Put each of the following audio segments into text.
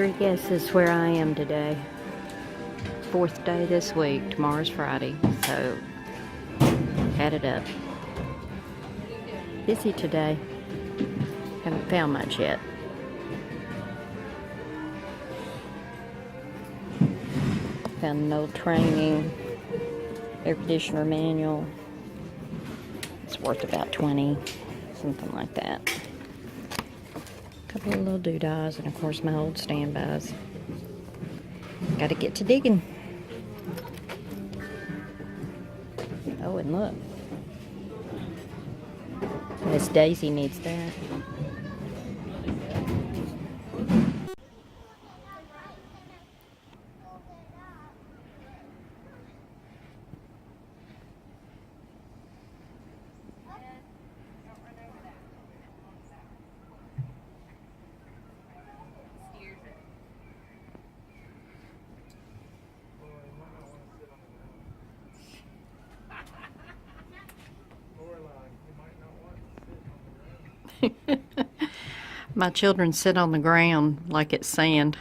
Three guesses where I am today. Fourth day this week. Tomorrow's Friday, so add it up. Busy today. Haven't found much yet. Found an old training air conditioner manual. It's worth about 20, something like that. A couple of little doodads, and of course my old standbys. Gotta get to digging. Oh, and look. Miss Daisy needs that. My children sit on the ground like it's sand.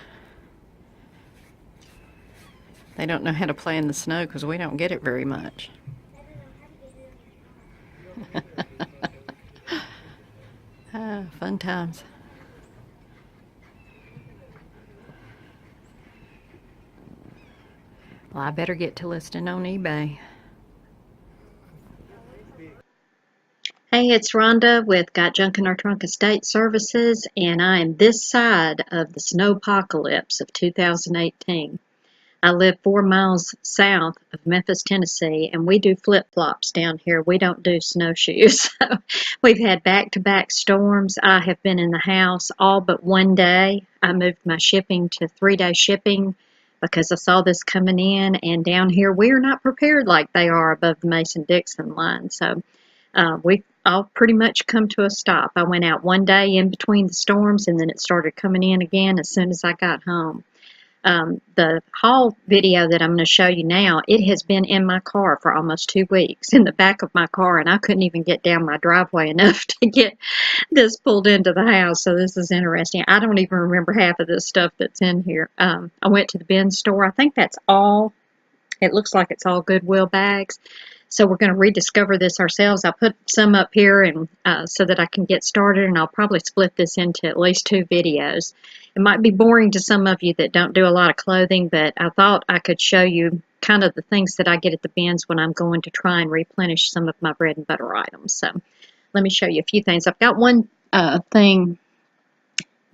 They don't know how to play in the snow because we don't get it very much. Fun times. Well, I better get to listing on eBay. Hey, it's Rhonda with Got Junk in Our Trunk Estate Services, and I am this side of the snowpocalypse of 2018. I live 4 miles south of Memphis, Tennessee, and we do flip-flops down here. We don't do snowshoes. So we've had back-to-back storms. I have been in the house all but one day. I moved my shipping to 3-day shipping because I saw this coming in, and down here we are not prepared like they are above the Mason-Dixon line. So we all pretty much come to a stop. I went out one day in between the storms, and then it started coming in again as soon as I got home. The haul video that I'm going to show you now, it has been in my car for almost 2 weeks, in the back of my car, and I couldn't even get down my driveway enough to get this pulled into the house. So this is interesting. I don't even remember half of this stuff that's in here. I went to the bin store. I think that's all. It looks like it's all Goodwill bags. So we're going to rediscover this ourselves. I put some up here and so that I can get started, and I'll probably split this into at least 2 videos. It might be boring to some of you that don't do a lot of clothing, but I thought I could show you kind of the things that I get at the bins when I'm going to try and replenish some of my bread and butter items. So let me show you a few things. I've got one thing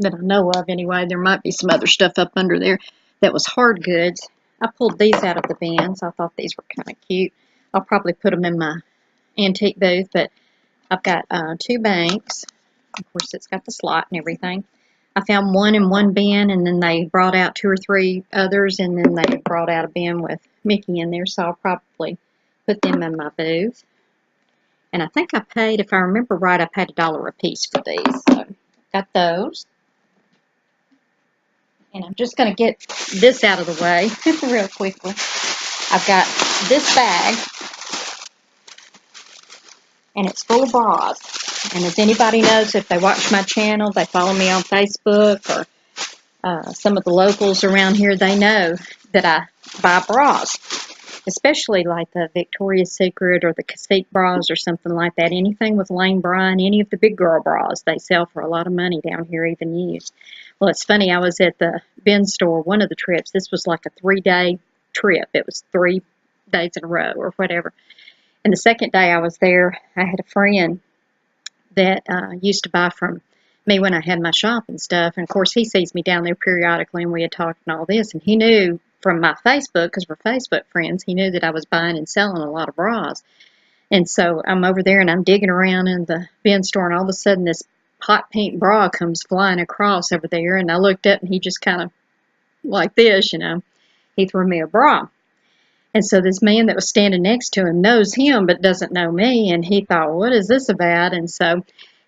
that I know of anyway. There might be some other stuff up under there that was hard goods. I pulled these out of the bins. I thought these were kind of cute. I'll probably put them in my antique booth, but I've got 2 banks. Of course, it's got the slot and everything. I found one in one bin, and then they brought out 2 or 3 others, and then they brought out a bin with Mickey in there, so I'll probably put them in my booth. And I think I paid, if I remember right, I paid $1 a piece for these. So got those. And I'm just going to get this out of the way real quickly. I've got this bag, and it's full of bras. And if anybody knows, if they watch my channel, they follow me on Facebook, or some of the locals around here, they know that I buy bras, especially like the Victoria's Secret or the Cacique bras or something like that. Anything with Lane Bryant, any of the big girl bras, they sell for a lot of money down here, even used. Well, it's funny, I was at the bin store one of the trips. This was like a 3-day trip. It was 3 days in a row or whatever. And the second day I was there, I had a friend that used to buy from me when I had my shop and stuff. And of course, he sees me down there periodically, and we had talked and all this. And he knew from my Facebook, because we're Facebook friends, he knew that I was buying and selling a lot of bras. And so I'm over there and I'm digging around in the bin store, and all of a sudden this hot pink bra comes flying across over there. And I looked up, and he just kind of like this, you know. He threw me a bra. And so this man that was standing next to him knows him but doesn't know me, and he thought, what is this about? And so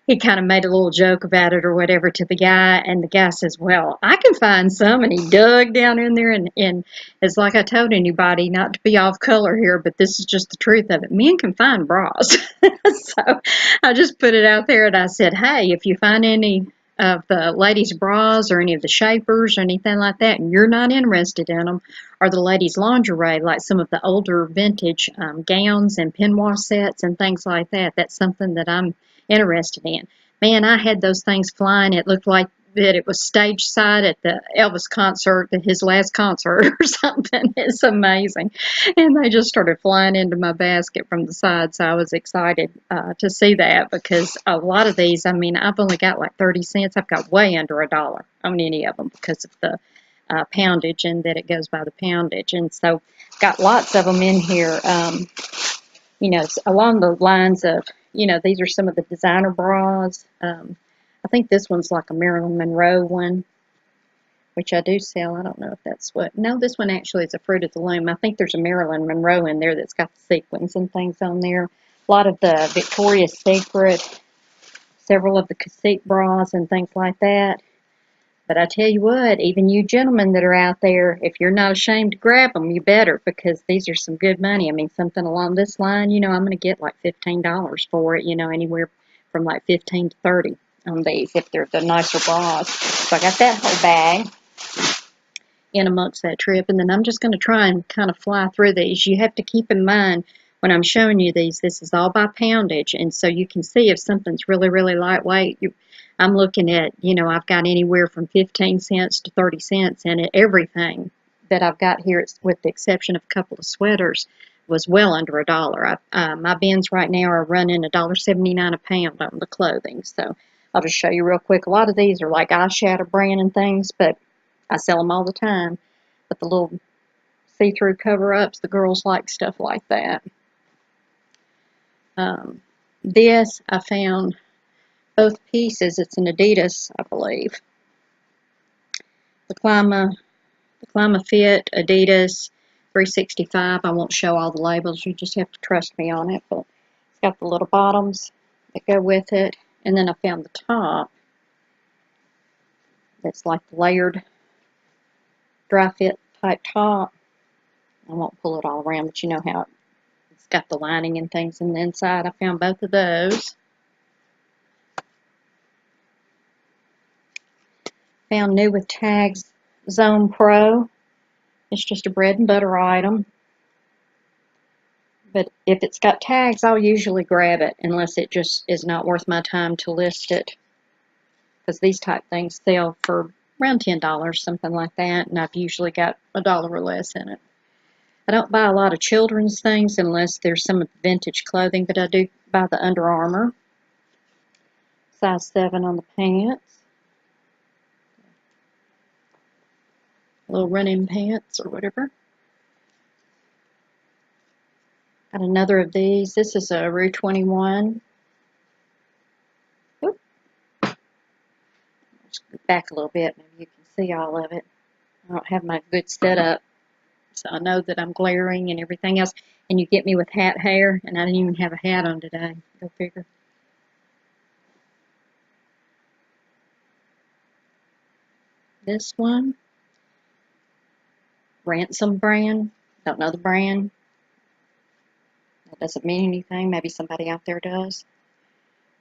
he kind of made a little joke about it or whatever to the guy, and the guy says, well, I can find some. And he dug down in there, and it's like I told anybody, not to be off color here, but this is just the truth of it. Men can find bras. So I just put it out there, and I said, hey, if you find any of the ladies' bras or any of the shapers or anything like that, and you're not interested in them, or the ladies' lingerie, like some of the older vintage gowns and peignoir sets and things like that, that's something that I'm interested in. Man, I had those things flying. It looked like that it was stage side at the Elvis concert, his last concert or something. It's amazing. And they just started flying into my basket from the side, so I was excited to see that, because a lot of these, I mean, I've only got like 30 cents. I've got way under $1 on any of them because of the poundage, and that it goes by the poundage. And so got lots of them in here, along the lines of, these are some of the designer bras. I think this one's like a Marilyn Monroe one, which I do sell. I don't know if that's what. No, this one actually is a Fruit of the Loom. I think there's a Marilyn Monroe in there that's got the sequins and things on there. A lot of the Victoria's Secret, several of the cassette bras and things like that. But I tell you what, even you gentlemen that are out there, if you're not ashamed to grab them, you better, because these are some good money. I mean, something along this line, I'm going to get like $15 for it, anywhere from like 15 to 30 on these, if they're the nicer bras. So I got that whole bag in amongst that trip, and then I'm just going to try and kind of fly through these. You have to keep in mind when I'm showing you these, this is all by poundage, and so you can see if something's really, really lightweight. I'm looking at, I've got anywhere from 15 cents to 30 cents in it. Everything that I've got here, with the exception of a couple of sweaters, was well under $1. My bins right now are running $1.79 a pound on the clothing, so I'll just show you real quick. A lot of these are like eyeshadow brand and things, but I sell them all the time. But the little see-through cover-ups, the girls like stuff like that. This, I found both pieces. It's an Adidas, I believe. The Clima Fit Adidas 365. I won't show all the labels. You just have to trust me on it. But it's got the little bottoms that go with it. And then I found the top that's like the layered dry fit type top. I won't pull it all around, but you know how it's got the lining and things in the inside. I found both of those. Found new with tags, Zone Pro. It's just a bread and butter item. But if it's got tags, I'll usually grab it, unless it just is not worth my time to list it. Because these type things sell for around $10, something like that, and I've usually got $1 or less in it. I don't buy a lot of children's things unless there's some vintage clothing, but I do buy the Under Armour. Size 7 on the pants. Little running pants or whatever. Got another of these. This is a Rue 21. Oop. Just go back a little bit, maybe you can see all of it. I don't have my good setup, so I know that I'm glaring and everything else. And you get me with hat hair, and I didn't even have a hat on today. Go figure. This one, Ransom brand. Don't know the brand. That doesn't mean anything. Maybe somebody out there does.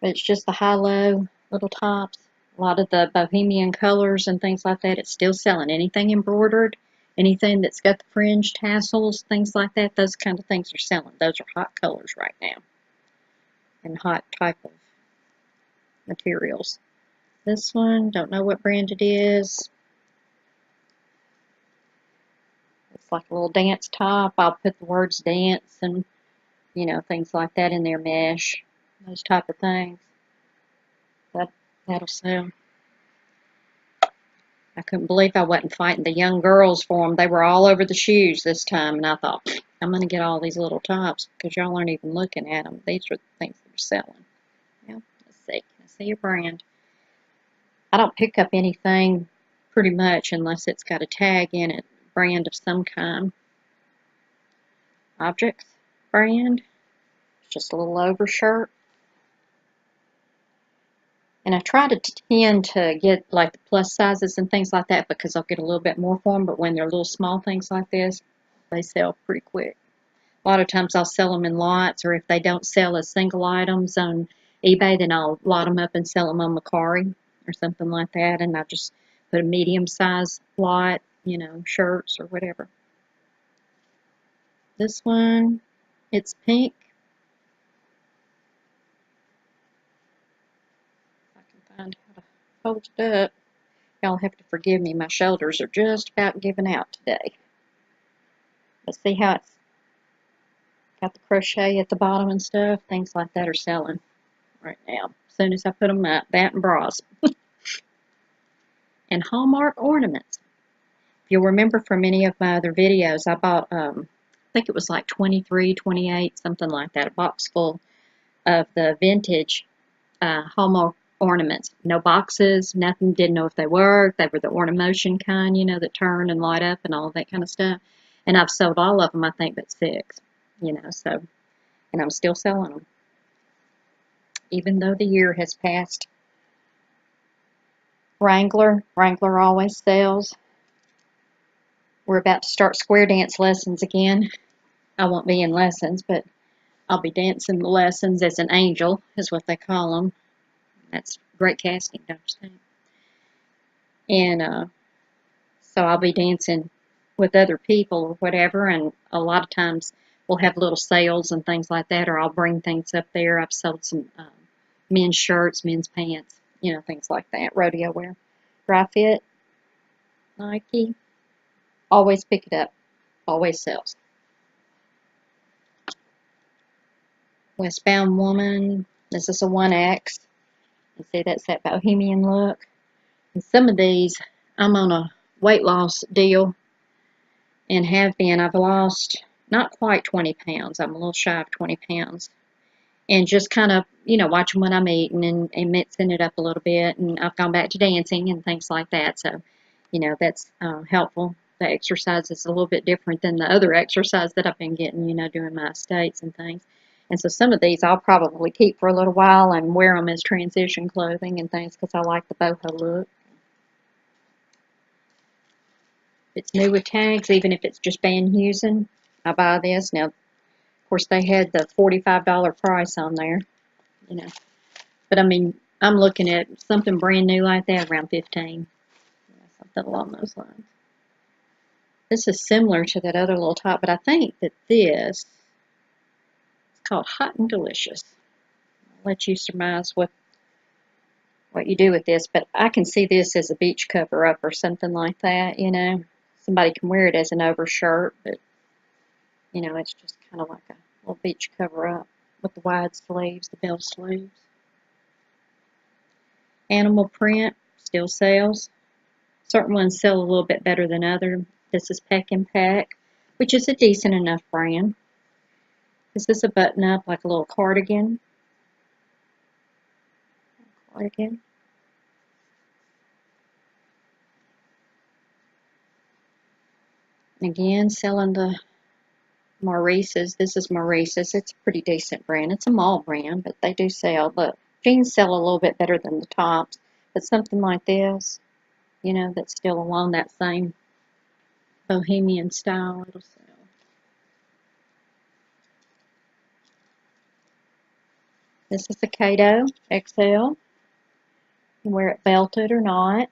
But it's just the high-low little tops. A lot of the bohemian colors and things like that. It's still selling. Anything embroidered, anything that's got the fringe tassels, things like that, those kind of things are selling. Those are hot colors right now. And hot type of materials. This one, don't know what brand it is. It's like a little dance top. I'll put the words dance and, things like that in there, mesh, those type of things. That'll sell. I couldn't believe I wasn't fighting the young girls for them. They were all over the shoes this time, and I thought, I'm going to get all these little tops because y'all aren't even looking at them. These are the things that are selling. Yeah, let's see. Can I see your brand? I don't pick up anything pretty much unless it's got a tag in it, brand of some kind. Objects brand. It's just a little overshirt. And I try to tend to get like the plus sizes and things like that because I'll get a little bit more for them. But when they're little small things like this, they sell pretty quick. A lot of times I'll sell them in lots, or if they don't sell as single items on eBay, then I'll lot them up and sell them on Mercari. or something like that, and I just put a medium size lot, you know, shirts or whatever. This one, it's pink. If I can find how to hold it up. Y'all have to forgive me, my shoulders are just about giving out today. But see how it's got the crochet at the bottom and stuff? Things like that are selling right now. As soon as I put them up, that and bras. And Hallmark ornaments. If you'll remember from any of my other videos, I bought, I think it was like 23, 28, something like that, a box full of the vintage Hallmark ornaments. No boxes, nothing, didn't know if they worked. They were the ornamentation kind, you know, that turn and light up and all that kind of stuff. And I've sold all of them, I think, but 6, you know, so, and I'm still selling them. Even though the year has passed. Wrangler always sells. We're about to start square dance lessons again. I won't be in lessons, but I'll be dancing the lessons as an angel, is what they call them. That's great casting, don't you think? And so I'll be dancing with other people or whatever, and a lot of times we'll have little sales and things like that, or I'll bring things up there. I've sold some men's shirts, men's pants, you know, things like that, rodeo wear. Dry fit, Nike, always pick it up, always sells. Westbound Woman, this is a 1X. You see, that's that bohemian look. And some of these, I'm on a weight loss deal and have been. I've lost not quite 20 pounds. I'm a little shy of 20 pounds. And just kind of, you know, watching what I'm eating and mixing it up a little bit. And I've gone back to dancing and things like that. So, you know, that's helpful. The exercise is a little bit different than the other exercise that I've been getting, you know, doing my estates and things. And so some of these I'll probably keep for a little while and wear them as transition clothing and things because I like the boho look. If it's new with tags, even if it's just Van Heusen, I buy this. Now, of course, they had the $45 price on there, you know. But I mean, I'm looking at something brand new like that around 15, something along those lines. This is similar to that other little top, but I think that this is called Hot and Delicious. I'll let you surmise what you do with this, but I can see this as a beach cover-up or something like that, you know. Somebody can wear it as an overshirt, but, you know, it's just kind of like a little beach cover-up with the wide sleeves, the bell sleeves. Animal print still sells. Certain ones sell a little bit better than others. This is Peck and Peck, which is a decent enough brand. This is a button-up, like a little cardigan. Cardigan. And again, selling the Maurice's. This is Maurice's. It's a pretty decent brand. It's a mall brand, but they do sell. The jeans sell a little bit better than the tops, but something like this, you know, that's still along that same bohemian style, it'll sell. This is the Kato XL. You can wear it belted or not.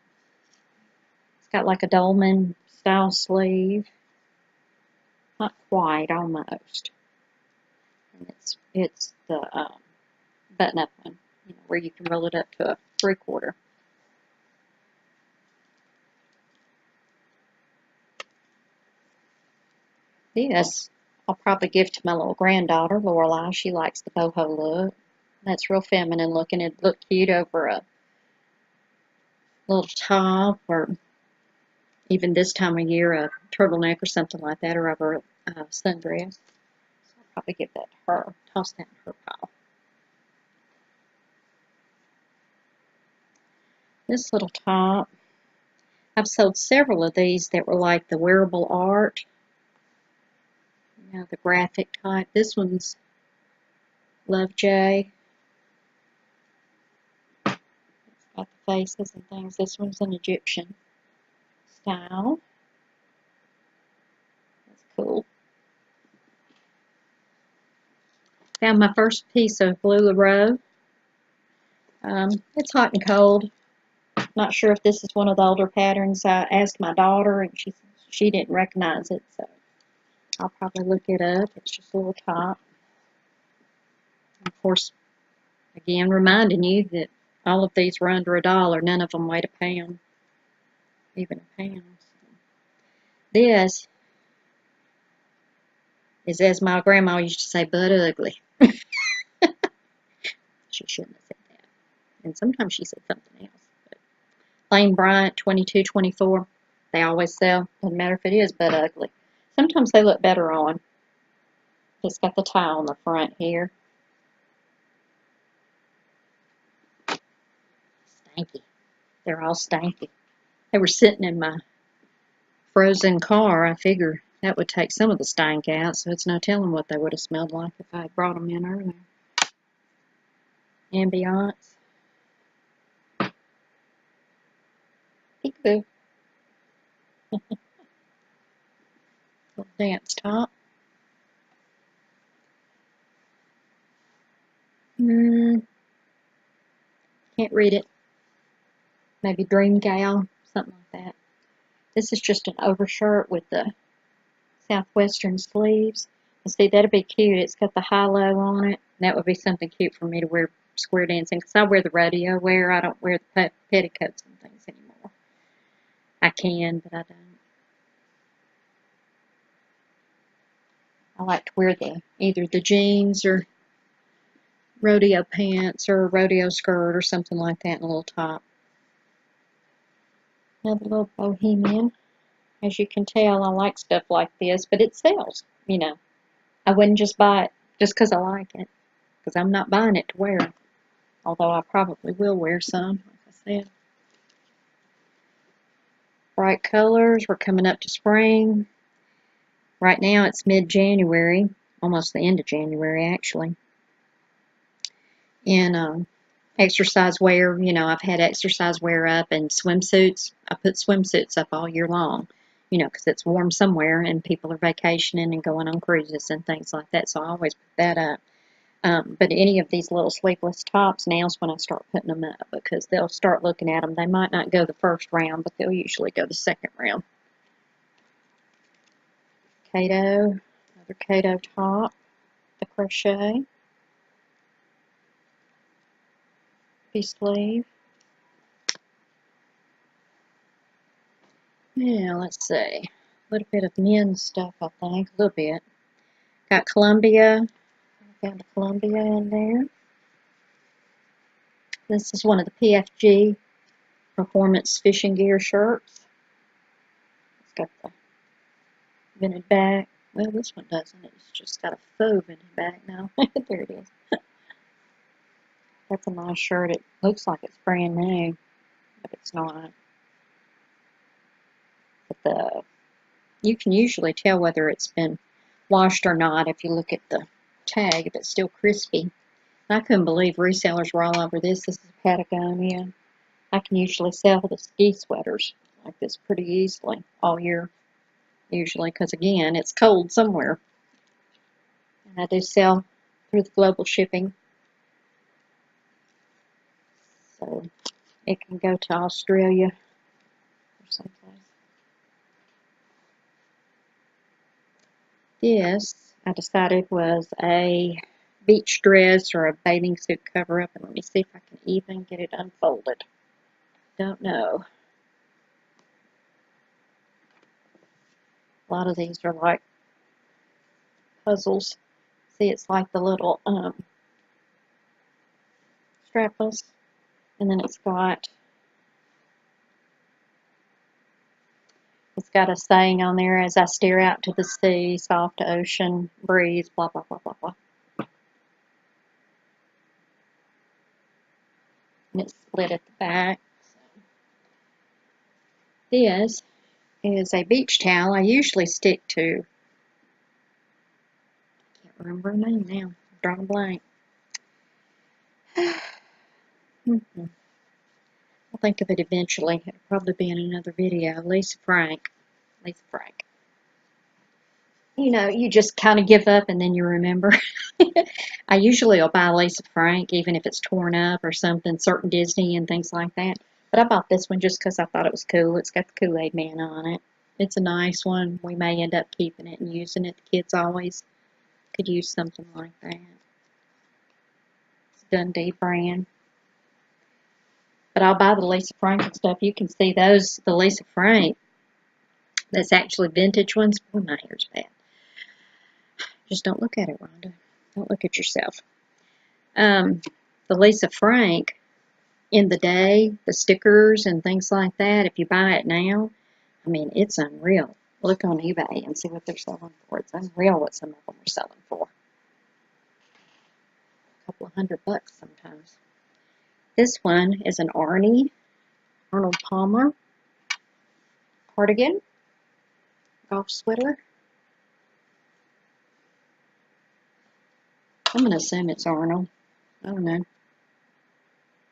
It's got like a dolman style sleeve. Not quite, almost. And it's the button-up one, you know, where you can roll it up to a 3/4. This I'll probably give to my little granddaughter, Lorelei. She likes the boho look. That's real feminine looking. It'd look cute over a little top, or even this time of year, a turtleneck or something like that, or over a sundress. So I'll probably give that to her. Toss that in her pile. This little top, I've sold several of these that were like the wearable art. You know, the graphic type. This one's Love J. It's got the faces and things. This one's an Egyptian style. That's cool. Found my first piece of Blue Row. It's hot and cold. Not sure if this is one of the older patterns. I asked my daughter, and she didn't recognize it, so I'll probably look it up. It's just a little top. Of course, again, reminding you that all of these were under $1. None of them weighed a pound, even a pound. So this is, as my grandma used to say, butt ugly. She shouldn't have said that. And sometimes she said something else. But plain Bryant 22-24, they always sell. Doesn't matter if it is butt ugly. Sometimes they look better on. It's got the tie on the front here. Stanky. They're all stanky. They were sitting in my frozen car. I figured that would take some of the stank out, so it's no telling what they would have smelled like if I had brought them in earlier. Ambiance. Peekaboo. Little dance top. Can't read it. Maybe Dream Gal, something like that. This is just an overshirt with the Southwestern sleeves. And see, that'd be cute. It's got the high-low on it. That would be something cute for me to wear square dancing, because I wear the rodeo wear. I don't wear the petticoats and things anymore. I can, but I don't. I like to wear either the jeans or rodeo pants or a rodeo skirt or something like that, and a little top. Another little bohemian. As you can tell, I like stuff like this, but it sells, you know. I wouldn't just buy it just because I like it, because I'm not buying it to wear. Although I probably will wear some, like I said. Bright colors. We're coming up to spring. Right now it's mid-January, almost the end of January, actually. And exercise wear, you know, I've had exercise wear up, and swimsuits. I put swimsuits up all year long, you know, because it's warm somewhere and people are vacationing and going on cruises and things like that, so I always put that up. But any of these little sleeveless tops, now's when I start putting them up, because they'll start looking at them. They might not go the first round, but they'll usually go the second round. Kato, another Kato top, the crochet. Sleeve. Yeah, let's see. A little bit of men's stuff, I think. A little bit. Got Columbia. Got the Columbia in there. This is one of the PFG Performance Fishing Gear shirts. It's got the vented back. Well, this one doesn't. It's just got a faux vented back now. There it is. That's a nice shirt. It looks like it's brand new, but it's not. But you can usually tell whether it's been washed or not if you look at the tag, if it's still crispy. I couldn't believe resellers were all over this. This is Patagonia. I can usually sell the ski sweaters like this pretty easily all year, usually, because again, it's cold somewhere. And I do sell through the global shipping. So it can go to Australia or someplace. This, I decided, was a beach dress or a bathing suit cover-up. And let me see if I can even get it unfolded. Don't know. A lot of these are like puzzles. See, it's like the little strapless. And then it's got a saying on there: as I stare out to the sea, soft ocean breeze, blah, blah, blah, blah, blah. And it's split at the back. So this is a beach towel. I usually stick to, I can't remember her name now. I'm drawing a blank. I'll think of it eventually. It'll probably be in another video. Lisa Frank. You know, you just kind of give up and then you remember. I usually will buy Lisa Frank, even if it's torn up or something, certain Disney and things like that. But I bought this one just because I thought it was cool. It's got the Kool-Aid Man on it. It's a nice one. We may end up keeping it and using it. The kids always could use something like that. It's Dundee brand. But I'll buy the Lisa Frank and stuff. You can see those, the Lisa Frank, that's actually vintage ones. Oh, my hair's bad. Just don't look at it, Rhonda. Don't look at yourself. The Lisa Frank, in the day, the stickers and things like that, if you buy it now, I mean, it's unreal. Look on eBay and see what they're selling for. It's unreal what some of them are selling for. A couple of $100 sometimes. This one is an Arnold Palmer cardigan, golf sweater. I'm going to assume it's Arnold. I don't know.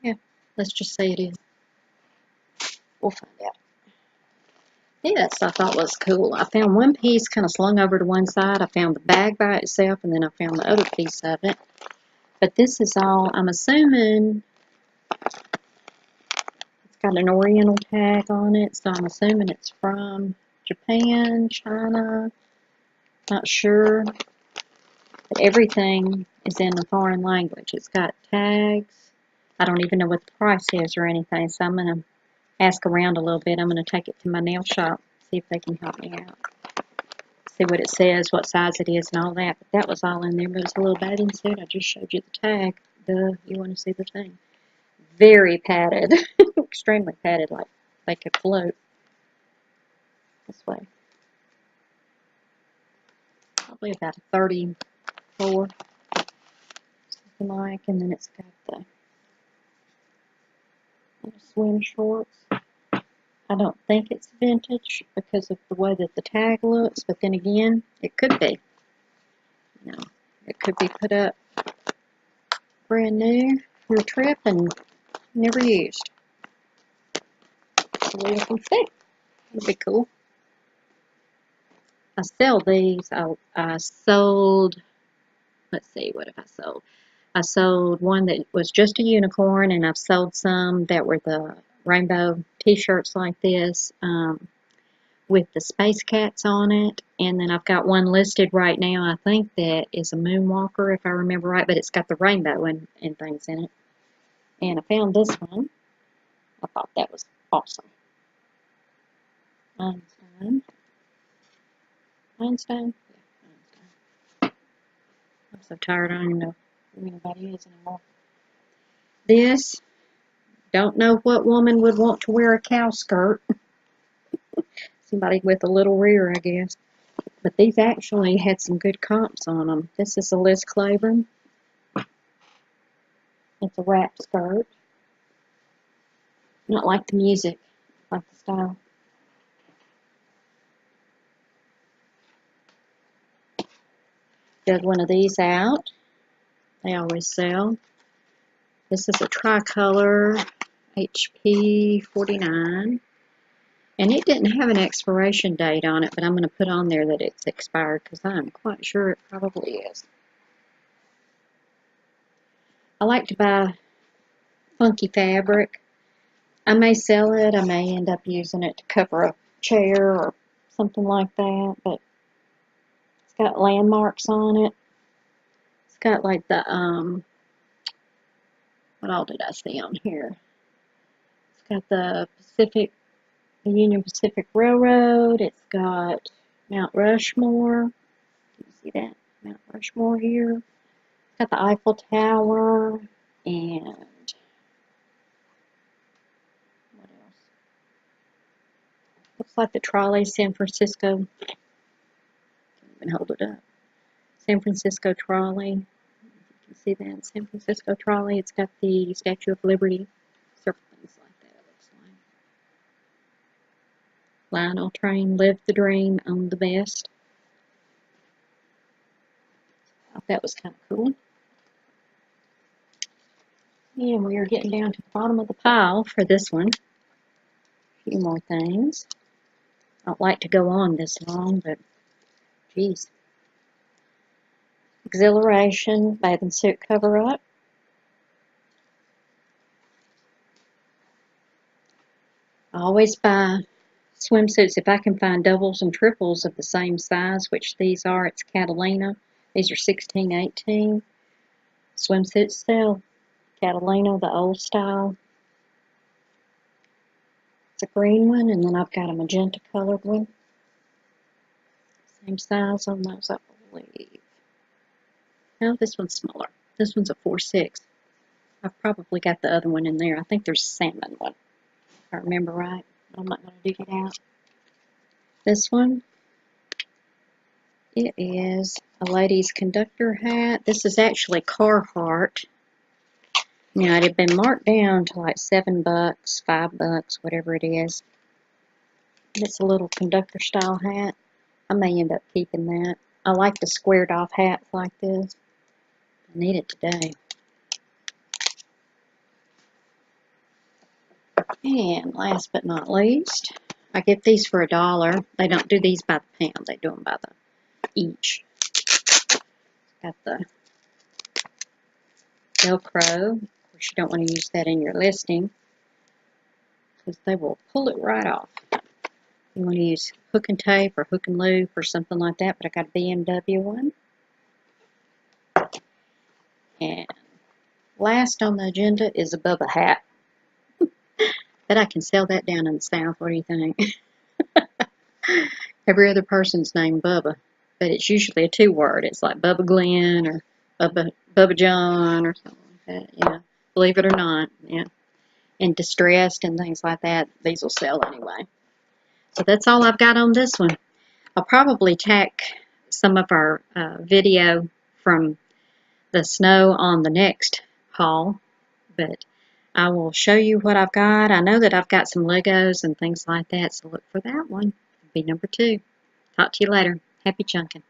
Yeah, let's just say it is. We'll find out. This I thought was cool. I found one piece kind of slung over to one side. I found the bag by itself, and then I found the other piece of it. But this is all, I'm assuming, it's got an Oriental tag on it, so I'm assuming it's from Japan, China, not sure. But everything is in a foreign language. It's got tags. I don't even know what the price is or anything, so I'm going to ask around a little bit. I'm going to take it to my nail shop, see if they can help me out. See what it says, what size it is, and all that. But that was all in there. But it's a little bathing suit. I just showed you the tag. Duh, you want to see the thing. Very padded. Extremely padded, like they could float. This way. Probably about a 34. Something like. And then it's got the swim shorts. I don't think it's vintage because of the way that the tag looks, but then again, it could be. You know, it could be put up brand new for a trip and never used. So we can see. It'd be cool. I sell these. I sold, let's see, what have I sold? I sold one that was just a unicorn, and I've sold some that were the rainbow t-shirts like this. With the space cats on it, and then I've got one listed right now, I think that is a moonwalker if I remember right, but it's got the rainbow and things in it. And I found this one. I thought that was awesome. Einstein. Einstein? Yeah, Einstein. I'm so tired, I don't even know who anybody is anymore. This, don't know what woman would want to wear a cow skirt. Somebody with a little rear, I guess. But these actually had some good comps on them. This is a Liz Claiborne. It's a wrap skirt. Not like the music, like the style. Dug one of these out. They always sell. This is a tricolor HP 49. And it didn't have an expiration date on it, but I'm going to put on there that it's expired because I'm quite sure it probably is. I like to buy funky fabric. I may sell it. I may end up using it to cover a chair or something like that, but it's got landmarks on it. It's got like the, what all did I see on here? It's got the Union Pacific Railroad. It's got Mount Rushmore. Can you see that? Mount Rushmore here. It's got the Eiffel Tower. And what else? Looks like the trolley, San Francisco. Can't even hold it up. San Francisco trolley. You can see that. San Francisco trolley. It's got the Statue of Liberty. Several things like that, it looks like. Lionel Train, lived the dream, owned the best. I thought that was kind of cool. And we are getting down to the bottom of the pile for this one. A few more things. I don't like to go on this long, but geez. Exhilaration bathing suit cover-up. I always buy swimsuits if I can find doubles and triples of the same size, which these are. It's Catalina. These are 16-18. Swimsuits sell. Catalina, the old style. It's a green one, and then I've got a magenta colored one. Same size on those, I believe. No, this one's smaller. This one's a 4-6. I've probably got the other one in there. I think there's a salmon one, if I remember right. I'm not going to dig it out. This one, it is a lady's conductor hat. This is actually Carhartt. Now, it had been marked down to like $7, $5, whatever it is. It's a little conductor style hat. I may end up keeping that. I like the squared off hats like this. I need it today. And last but not least, I get these for $1. They don't do these by the pound. They do them by the each. Got the Velcro. Of course, you don't want to use that in your listing because they will pull it right off. You want to use hook and tape or hook and loop or something like that, but I got a BMW one. And last on the agenda is a Bubba hat. Bet I can sell that down in the South. What do you think? Every other person's named Bubba, but it's usually a 2-word. It's like Bubba Glenn or Bubba John or something like that. Yeah, believe it or not. Yeah, and distressed and things like that. These will sell anyway. So that's all I've got on this one. I'll probably tack some of our video from the snow on the next haul, but I will show you what I've got. I know that I've got some Legos and things like that, so look for that one. It'll be number 2. Talk to you later. Happy chunking.